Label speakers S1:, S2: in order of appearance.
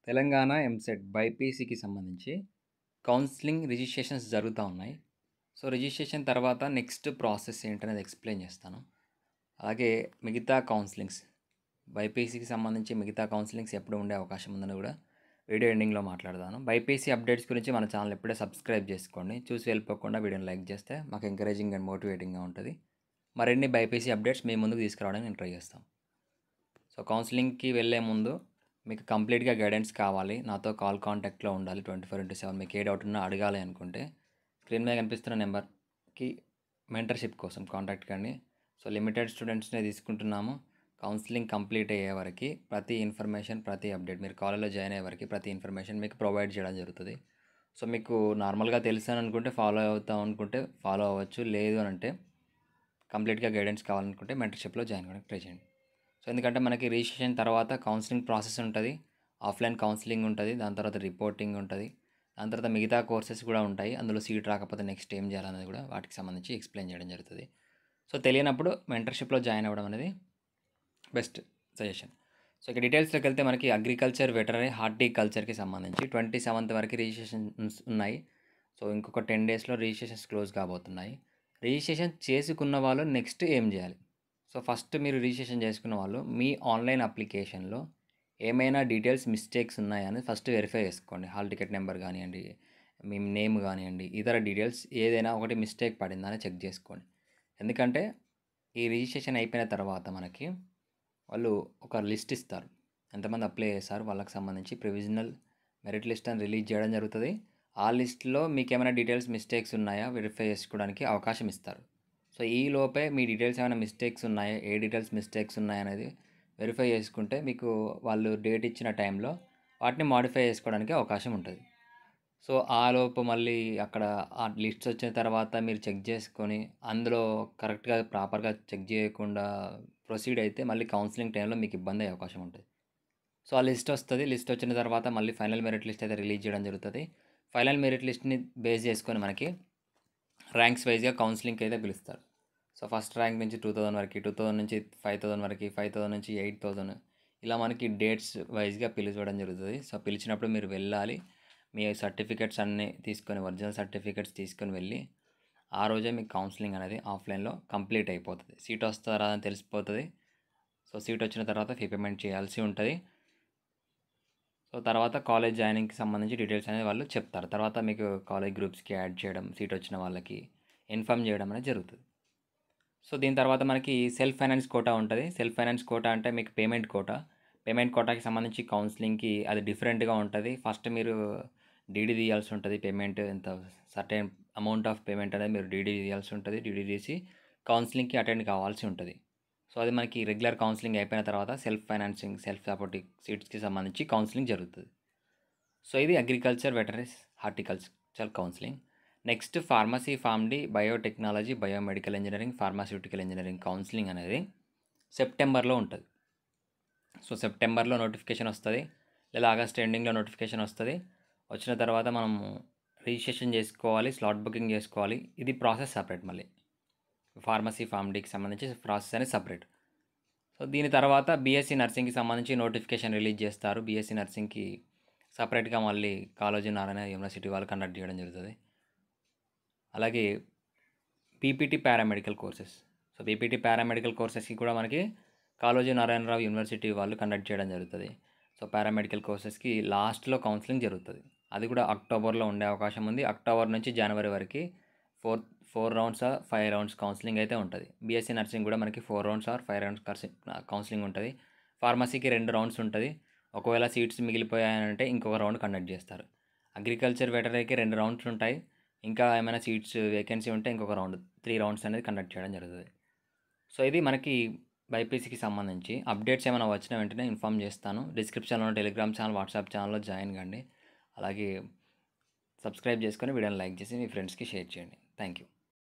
S1: తెలంగాణ ఎంసెట్ బైపీసీకి సంబంధించి counselling registrations జరుగుతూ ఉన్నాయి. సో రిజిస్ట్రేషన్ తర్వాత నెక్స్ట్ ప్రాసెస్ ఏంటనేది ఎక్స్ప్లెయిన్ చేస్తాను. అలాగే మిగతా కౌన్సిలింగ్స్ బైపీసీకి సంబంధించి మిగతా కౌన్సిలింగ్స్ ఎప్పుడు ఉండే అవకాశం ఉందని కూడా వీడియో ఎండింగ్లో మాట్లాడతాను. బైపీసీ అప్డేట్స్ గురించి మన ఛానల్ ఎప్పుడే సబ్స్క్రైబ్ చేసుకోండి. చూసి వెళ్ళిపోకుండా వీడియోని లైక్ చేస్తే మాకు ఎంకరేజింగ్ అండ్ మోటివేటింగ్గా ఉంటుంది. మరిన్ని బైపీసీ అప్డేట్స్ మీ ముందుకు తీసుకురావడానికి నేను ట్రై చేస్తాం. సో కౌన్సిలింగ్కి వెళ్ళే ముందు మీకు కంప్లీట్గా గైడెన్స్ కావాలి, నాతో కాల్ కాంటాక్ట్లో ఉండాలి 24/7. మీకు ఏ డౌట్ ఉన్నా అడగాలి అనుకుంటే స్క్రీన్ మీద కనిపిస్తున్న నెంబర్కి మెంటర్షిప్ కోసం కాంటాక్ట్ కండి. సో లిమిటెడ్ స్టూడెంట్స్నే తీసుకుంటున్నాము. కౌన్సిలింగ్ కంప్లీట్ అయ్యే వరకు ప్రతి ఇన్ఫర్మేషన్, ప్రతి అప్డేట్, మీరు కాలేజ్లో జాయిన్ అయ్యే వరకు ప్రతి ఇన్ఫర్మేషన్ మీకు ప్రొవైడ్ చేయడం జరుగుతుంది. సో మీకు నార్మల్గా తెలుసాను అనుకుంటే ఫాలో అవుతాం అనుకుంటే ఫాలో అవ్వచ్చు, లేదు అని అంటే కంప్లీట్గా గైడెన్స్ కావాలనుకుంటే మెంటర్షిప్లో జాయిన్ అవ్వడానికి ట్రై చేయండి. సో ఎందుకంటే మనకి రిజిస్ట్రేషన్ తర్వాత కౌన్సిలింగ్ ప్రాసెస్ ఉంటుంది, ఆఫ్లైన్ కౌన్సిలింగ్ ఉంటుంది, దాని తర్వాత రిపోర్టింగ్ ఉంటుంది, దాని తర్వాత మిగతా కోర్సెస్ కూడా ఉంటాయి. అందులో సీట్ రాకపోతే నెక్స్ట్ ఏం చేయాలనేది కూడా వాటికి సంబంధించి ఎక్స్ప్లెయిన్ చేయడం జరుగుతుంది. సో తెలియనప్పుడు మెంటర్షిప్లో జాయిన్ అవ్వడం అనేది బెస్ట్ సజెషన్. సో ఇక డీటెయిల్స్లోకి వెళ్తే మనకి అగ్రికల్చర్, వెటరనరీ, హార్టికల్చర్కి సంబంధించి 27th వరకు రిజిస్ట్రేషన్స్ ఉన్నాయి. సో ఇంకొక 10 డేస్లో రిజిస్ట్రేషన్స్ క్లోజ్ కాబోతున్నాయి. రిజిస్ట్రేషన్ చేసుకున్న వాళ్ళు నెక్స్ట్ ఏం చేయాలి? సో ఫస్ట్ మీరు రిజిస్ట్రేషన్ చేసుకున్న వాళ్ళు మీ ఆన్లైన్ అప్లికేషన్లో ఏమైనా డీటెయిల్స్ మిస్టేక్స్ ఉన్నాయని ఫస్ట్ వెరిఫై చేసుకోండి. హాల్ టికెట్ నెంబర్ కానివ్వండి, మీ నేమ్ కానివ్వండి, ఇతర డీటెయిల్స్ ఏదైనా ఒకటి మిస్టేక్ పడిందని చెక్ చేసుకోండి. ఎందుకంటే ఈ రిజిస్ట్రేషన్ అయిపోయిన తర్వాత మనకి వాళ్ళు ఒక లిస్ట్ ఇస్తారు, ఎంతమంది అప్లై చేశారు వాళ్ళకి సంబంధించి ప్రొవిజనల్ మెరిట్ లిస్ట్ అని రిలీజ్ చేయడం జరుగుతుంది. ఆ లిస్ట్లో మీకు ఏమైనా డీటెయిల్స్ మిస్టేక్స్ ఉన్నాయా వెరిఫై చేసుకోవడానికి అవకాశం ఇస్తారు. సో ఈ లోపే మీ డీటెయిల్స్ ఏమైనా మిస్టేక్స్ ఉన్నాయా, ఏ డీటెయిల్స్ మిస్టేక్స్ ఉన్నాయనేది వెరిఫై చేసుకుంటే మీకు వాళ్ళు డేట్ ఇచ్చిన టైంలో వాటిని మాడిఫై చేసుకోవడానికి అవకాశం ఉంటుంది. సో ఆ లోపు మళ్ళీ అక్కడ ఆ లిస్ట్స్ వచ్చిన తర్వాత మీరు చెక్ చేసుకొని అందులో కరెక్ట్గా ప్రాపర్గా చెక్ చేయకుండా ప్రొసీడ్ అయితే మళ్ళీ కౌన్సిలింగ్ టైంలో మీకు ఇబ్బంది అయ్యే అవకాశం ఉంటుంది. సో ఆ లిస్ట్ వస్తుంది, లిస్ట్ వచ్చిన తర్వాత మళ్ళీ ఫైనల్ మెరిట్ లిస్ట్ అయితే రిలీజ్ చేయడం జరుగుతుంది. ఫైనల్ మెరిట్ లిస్ట్ని బేస్ చేసుకొని మనకి ర్యాంక్స్ వైజ్గా కౌన్సిలింగ్కి అయితే పిలుస్తారు. సో ఫస్ట్ ర్యాంక్ నుంచి 2000 వరకు, 2000 నుంచి 5000 వరకు, 5000 నుంచి 8000, ఇలా మనకి డేట్స్ వైజ్గా పిలిచడం జరుగుతుంది. సో పిలిచినప్పుడు మీరు వెళ్ళాలి, మీ సర్టిఫికెట్స్ అన్నీ తీసుకొని, ఒరిజినల్ సర్టిఫికెట్స్ తీసుకొని వెళ్ళి ఆ రోజే మీకు కౌన్సిలింగ్ అనేది ఆఫ్లైన్లో కంప్లీట్ అయిపోతుంది. సీట్ వస్తారా అని తెలిసిపోతుంది. సో సీట్ వచ్చిన తర్వాత ఫీ పేమెంట్ చేయాల్సి ఉంటుంది. సో తర్వాత కాలేజ్ జాయినింగ్కి సంబంధించి డీటెయిల్స్ అనేది వాళ్ళు చెప్తారు. తర్వాత మీకు కాలేజ్ గ్రూప్స్కి యాడ్ చేయడం, సీట్ వచ్చిన వాళ్ళకి ఇన్ఫామ్ చేయడం అనేది జరుగుతుంది. సో దీని తర్వాత మనకి సెల్ఫ్ ఫైనాన్స్ కోటా ఉంటుంది. సెల్ఫ్ ఫైనాన్స్ కోటా అంటే మీకు పేమెంట్ కోటా. పేమెంట్ కోటాకి సంబంధించి కౌన్సిలింగ్కి అది డిఫరెంట్గా ఉంటుంది. ఫస్ట్ మీరు డీడీ తీయాల్సి ఉంటుంది. పేమెంట్ ఎంత సర్టెన్ అమౌంట్ ఆఫ్ పేమెంట్ అనేది మీరు డీడీ తీయాల్సి ఉంటుంది. డీడీ తీసి కౌన్సిలింగ్కి అటెండ్ కావాల్సి ఉంటుంది. సో అది మనకి రెగ్యులర్ కౌన్సిలింగ్ అయిపోయిన తర్వాత సెల్ఫ్ ఫైనాన్సింగ్, సెల్ఫ్ సపోర్టింగ్ సీట్స్కి సంబంధించి కౌన్సిలింగ్ జరుగుతుంది. సో ఇది agriculture, veterinary, horticulture counselling. Next pharmacy, PharmD, biotechnology, biomedical engineering, pharmaceutical engineering counselling అనేది సెప్టెంబర్లో ఉంటుంది. సో సెప్టెంబర్లో నోటిఫికేషన్ వస్తుంది, లేదా ఆగస్ట్ ఎండింగ్లో నోటిఫికేషన్ వస్తుంది. వచ్చిన తర్వాత మనము రిజిస్ట్రేషన్ చేసుకోవాలి, స్లాట్ బుకింగ్ చేసుకోవాలి. ఇది ప్రాసెస్ సపరేట్. మళ్ళీ ఫార్మసీ, ఫార్మడీకి సంబంధించి ప్రాసెస్ అనేది సపరేట్. సో దీని తర్వాత బీఎస్సీ నర్సింగ్కి సంబంధించి నోటిఫికేషన్ రిలీజ్ చేస్తారు. బీఎస్సీ నర్సింగ్కి సపరేట్గా మళ్ళీ కాళోజీ నారాయణ యూనివర్సిటీ వాళ్ళు కండక్ట్ చేయడం జరుగుతుంది. అలాగే PPT paramedical courses. So PPT paramedical కోర్సెస్కి కూడా మనకి కాళోజీ నారాయణరావు యూనివర్సిటీ వాళ్ళు కండక్ట్ చేయడం జరుగుతుంది. సో పారామెడికల్ కోర్సెస్కి లాస్ట్లో కౌన్సిలింగ్ జరుగుతుంది. అది కూడా అక్టోబర్లో ఉండే అవకాశం ఉంది. అక్టోబర్ నుంచి జనవరి వరకు 4 రౌండ్స్ 5 రౌండ్స్ కౌన్సిలింగ్ అయితే ఉంటుంది. బీఎస్సీ నర్సింగ్ కూడా మనకి 4 రౌండ్స్ 5 రౌండ్స్ కౌన్సిలింగ్ ఉంటుంది. ఫార్మసీకి 2 రౌండ్స్ ఉంటుంది. ఒకవేళ సీట్స్ మిగిలిపోయాయంటే ఇంకొక రౌండ్ కండక్ట్ చేస్తారు. అగ్రికల్చర్, వెటరనరీకి 2 రౌండ్స్ ఉంటాయి. ఇంకా ఏమైనా సీట్స్ వేకెన్సీ ఉంటే ఇంకొక రౌండ్ 3 రౌండ్స్ అనేది కండక్ట్ చేయడం జరుగుతుంది. సో ఇది మనకి బైపీసీకి సంబంధించి అప్డేట్స్ ఏమైనా వచ్చిన వెంటనే ఇన్ఫామ్ చేస్తాను. డిస్క్రిప్షన్లో టెలిగ్రామ్ ఛానల్, వాట్సాప్ ఛానల్లో జాయిన్ కండి. అలాగే సబ్స్క్రైబ్ చేసుకొని వీడియోని లైక్ చేసి మీ ఫ్రెండ్స్కి షేర్ చేయండి. Thank you.